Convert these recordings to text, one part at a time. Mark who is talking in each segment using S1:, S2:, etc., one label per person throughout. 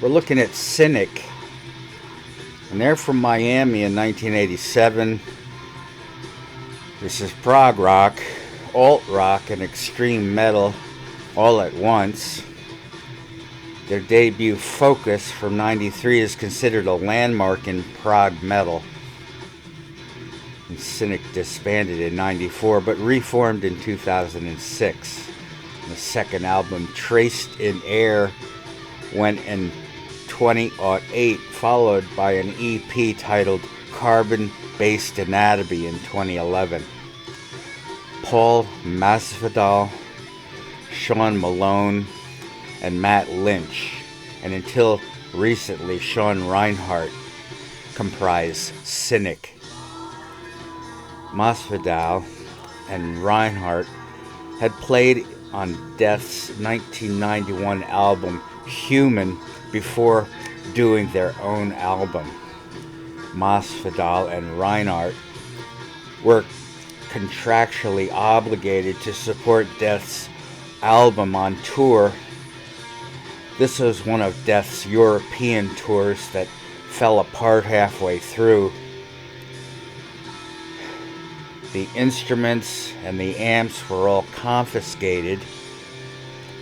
S1: We're looking at CYNIC, and they're from Miami in 1987. This is prog rock, alt rock, and extreme metal all at once. Their debut Focus from '93 is considered a landmark in prog metal. And CYNIC disbanded in '94 but reformed in 2006. The second album, Traced in Air, went in 2008, followed by an EP titled Carbon-Based Anatomy in 2011. Paul Masvidal, Sean Malone, and Matt Lynch, and until recently Sean Reinhart, comprise CYNIC. Masvidal and Reinhart had played on Death's 1991 album Human before doing their own album. Masvidal and Reinhart were contractually obligated to support Death's album on tour. This was one of Death's European tours that fell apart halfway through. The instruments and the amps were all confiscated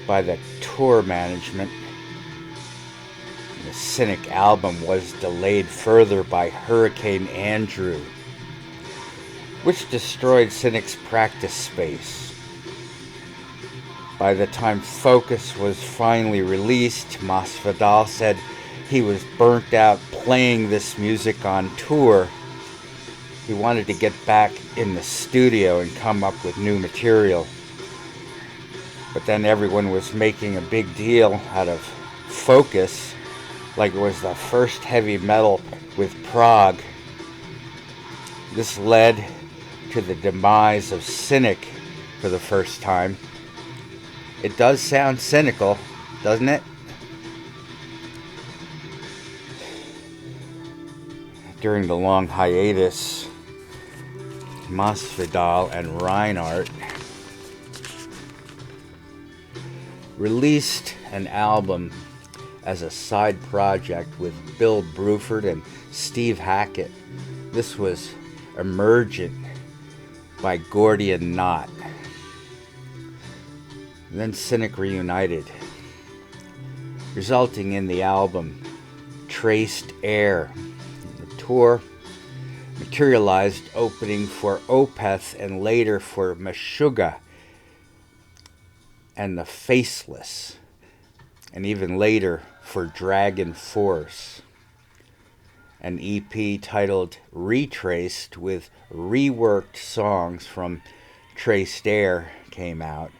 S1: by the tour management. The CYNIC album was delayed further by Hurricane Andrew, which destroyed CYNIC's practice space. By the time Focus was finally released, Masvidal said he was burnt out playing this music on tour. He wanted to get back in the studio and come up with new material. But then everyone was making a big deal out of Focus, like it was the first heavy metal with prog. This led to the demise of CYNIC for the first time. It does sound cynical, doesn't it? During the long hiatus, Masvidal and Reinhart released an album as a side project with Bill Bruford and Steve Hackett. This was Emergent by Gordian Knot. Then CYNIC reunited, resulting in the album Traced Air. The tour materialized, opening for Opeth and later for Meshuggah and the Faceless, and even later for Dragon Force. An EP titled Retraced with reworked songs from Traced Air came out,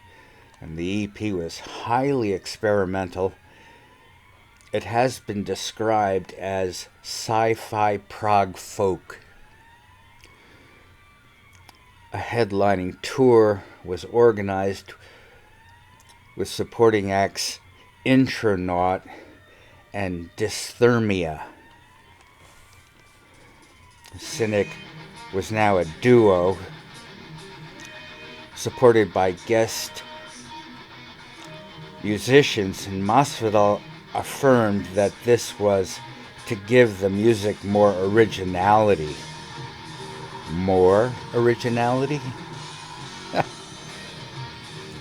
S1: and the EP was highly experimental. It has been described as sci-fi prog folk. A headlining tour was organized with supporting acts Intronaut and Dysthermia. CYNIC was now a duo, supported by guest musicians, and Masvidal affirmed that this was to give the music more originality. More originality?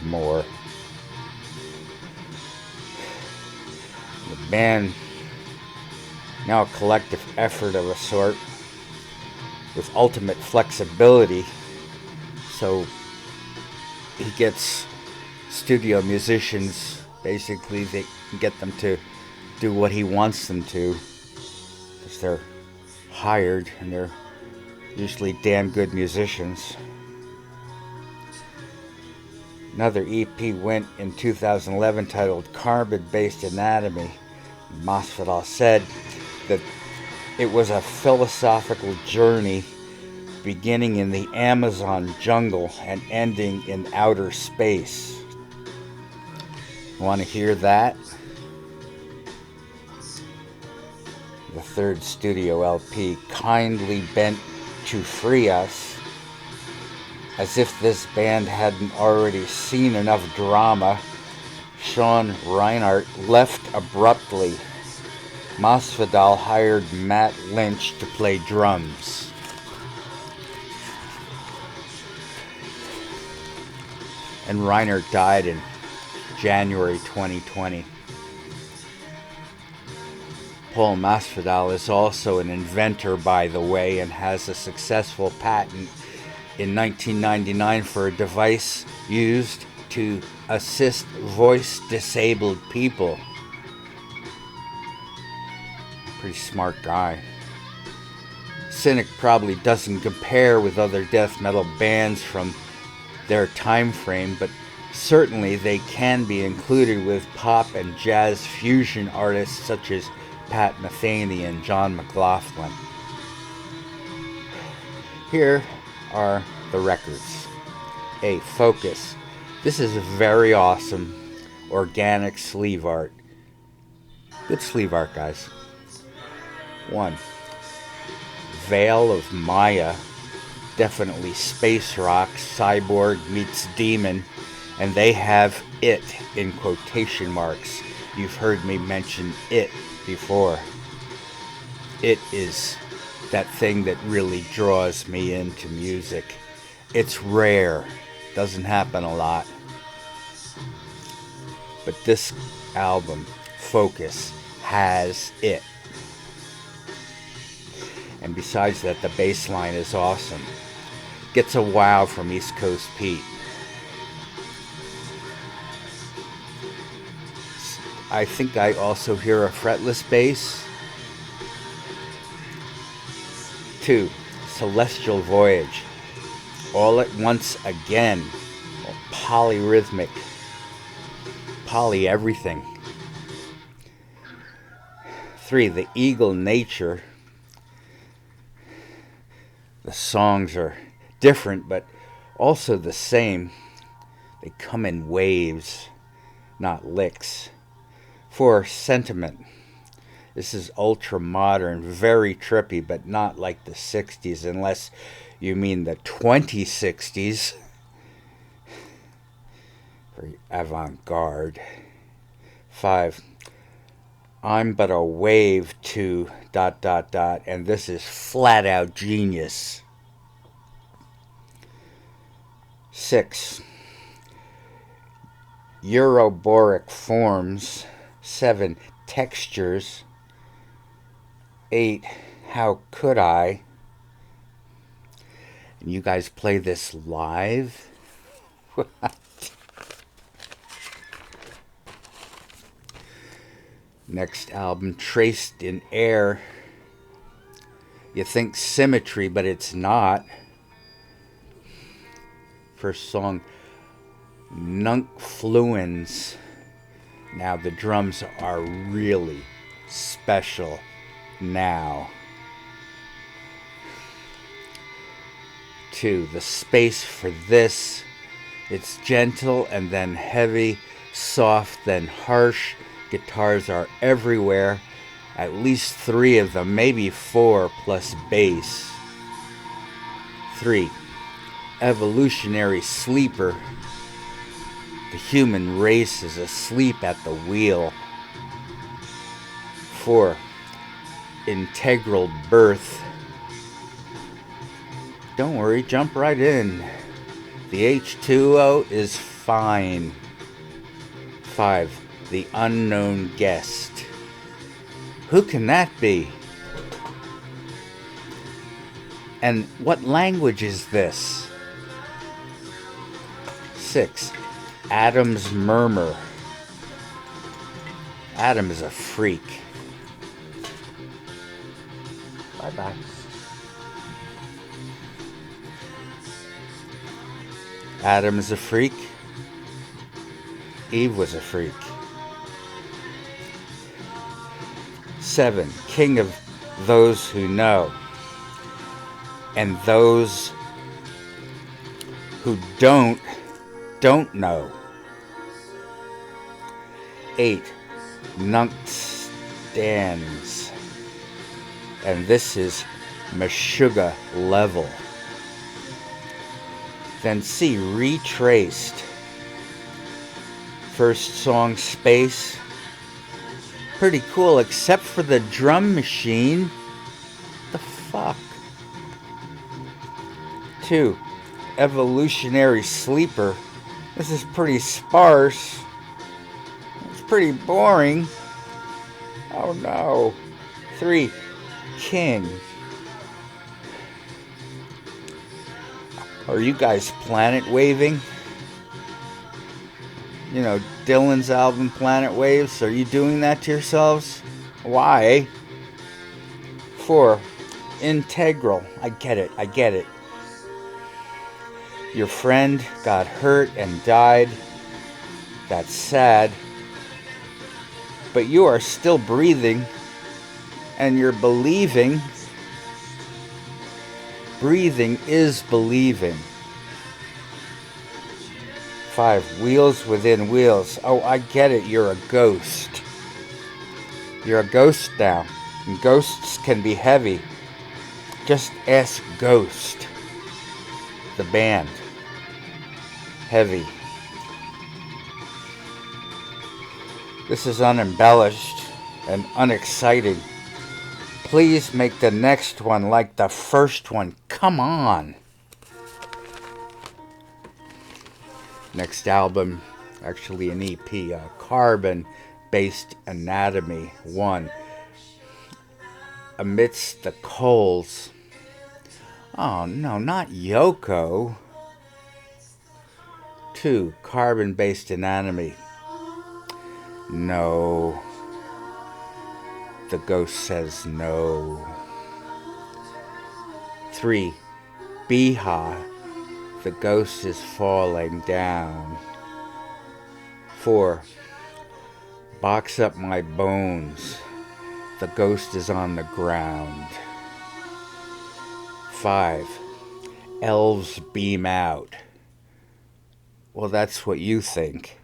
S1: More. The band, now a collective effort of a sort, with ultimate flexibility, so he gets studio musicians, basically they can get them to do what he wants them to, because they're hired and they're usually damn good musicians. Another EP went in 2011 titled Carbon-Based Anatomy. Masvidal said that it was a philosophical journey beginning in the Amazon jungle and ending in outer space. Want to hear that? The third studio LP, Kindly Bent to Free Us. As if this band hadn't already seen enough drama, Sean Reinhart left abruptly Masvidal hired Matt Lynch to play drums. And Reiner died in January 2020. Paul Masvidal is also an inventor, by the way, and has a successful patent in 1999 for a device used to assist voice-disabled people. Pretty smart guy. CYNIC probably doesn't compare with other death metal bands from their time frame, but certainly they can be included with pop and jazz fusion artists such as Pat Metheny and John McLaughlin. Here are the records. A. Focus. This is very awesome organic sleeve art. Good sleeve art, guys. 1. Veil of Maya. Definitely space rock. Cyborg meets demon. And they have it in quotation marks. You've heard me mention it before. It is that thing that really draws me into music. It's rare. Doesn't happen a lot. But this album, Focus, has it. And besides that, the bass line is awesome. Gets a wow from East Coast Pete. I think I also hear a fretless bass. 2. Celestial Voyage. All at once again. Polyrhythmic. Poly everything. 3. The Eagle Nature. The songs are different, but also the same. They come in waves, not licks. 4. Sentiment. This is ultra modern, very trippy, but not like the 60s, unless you mean the 2060s. Very avant-garde. 5. I'm but a wave to ... and this is flat out genius. 6. Euroboric forms. 7. Textures. 8. How could I? And you guys play this live? Next album, Traced in Air. You think symmetry, but it's not. First song, Nunc Fluens. Now the drums are really special now. 2. The space for this. It's gentle and then heavy, soft then harsh. Guitars are everywhere. At least 3 of them, maybe 4 plus bass. 3. Evolutionary Sleeper. The human race is asleep at the wheel. 4. Integral Birth. Don't worry, jump right in. The H2O is fine. 5. The Unknown Guest. Who can that be? And what language is this? 6. Adam's Murmur. Adam is a freak. Bye-bye. Adam is a freak. Eve was a freak. 7. King of those who know. And those who don't know. 8. Nunc Stands. And this is Meshuggah level. Then C. Retraced. First song, Space. pretty cool, except for the drum machine. The fuck? 2. Evolutionary Sleeper. This is pretty sparse. It's pretty boring. Oh no. 3. King. Are you guys planet waving? You know, Dylan's album Planet Waves. Are you doing that to yourselves? Why? 4. Integral. I get it. I get it. Your friend got hurt and died. That's sad. But you are still breathing. And you're believing. Breathing is believing. 5. Wheels within wheels. Oh, I get it. You're a ghost. You're a ghost now. And ghosts can be heavy. Just ask Ghost, the band. Heavy. This is unembellished and unexciting. Please make the next one like the first one. Come on. Next album, actually an EP, Carbon-Based Anatomy 1. Amidst the Coals. Oh no, not Yoko. 2. Carbon-Based Anatomy. No. The ghost says no. 3. Biha. The ghost is falling down. 4. Box up my bones. The ghost is on the ground. 5. Elves beam out. Well, that's what you think.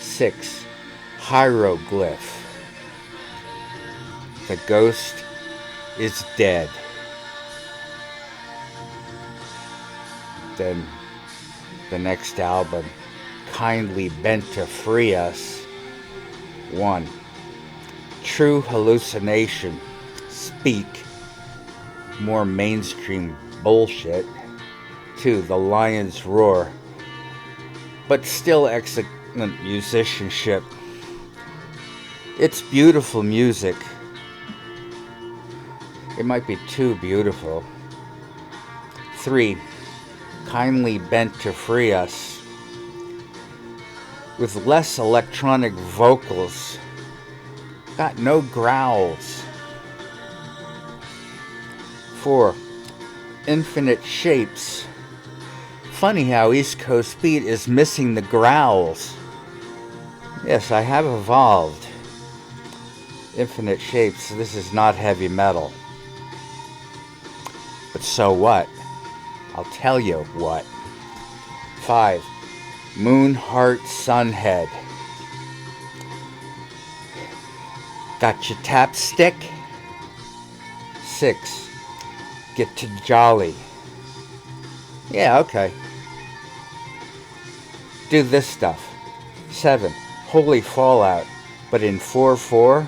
S1: 6. Hieroglyph. The ghost is dead. Then the next album, Kindly Bent to Free Us. 1. True Hallucination. Speak. More mainstream bullshit. 2. The Lion's Roar. But still excellent musicianship. It's beautiful music. It might be too beautiful. 3. Kindly Bent to Free Us. With less electronic vocals. Got no growls. 4. Infinite Shapes. Funny how East Coast Beat is missing the growls. Yes, I have evolved. Infinite Shapes. This is not heavy metal. But so what? I'll tell you what. 5. Moonheart Sunhead. Got your tap stick? 6. Get to Jolly. Yeah, okay. Do this stuff. 7. Holy Fallout, but in 4/4.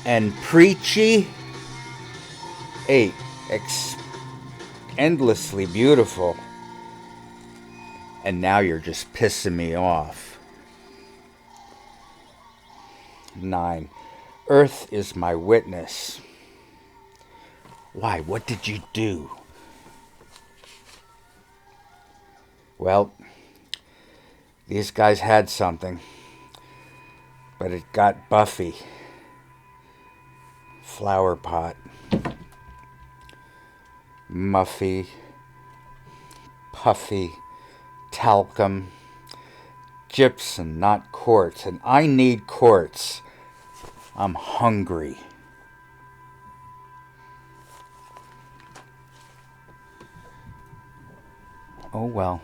S1: And Preachy. 8. Endlessly Beautiful. And now you're just pissing me off. 9. Earth is My Witness. Why? What did you do? Well, these guys had something, but it got Buffy. Flower Pot. Muffy. Puffy. Talcum. Gypsum, not quartz. And I need quartz. I'm hungry. Oh well.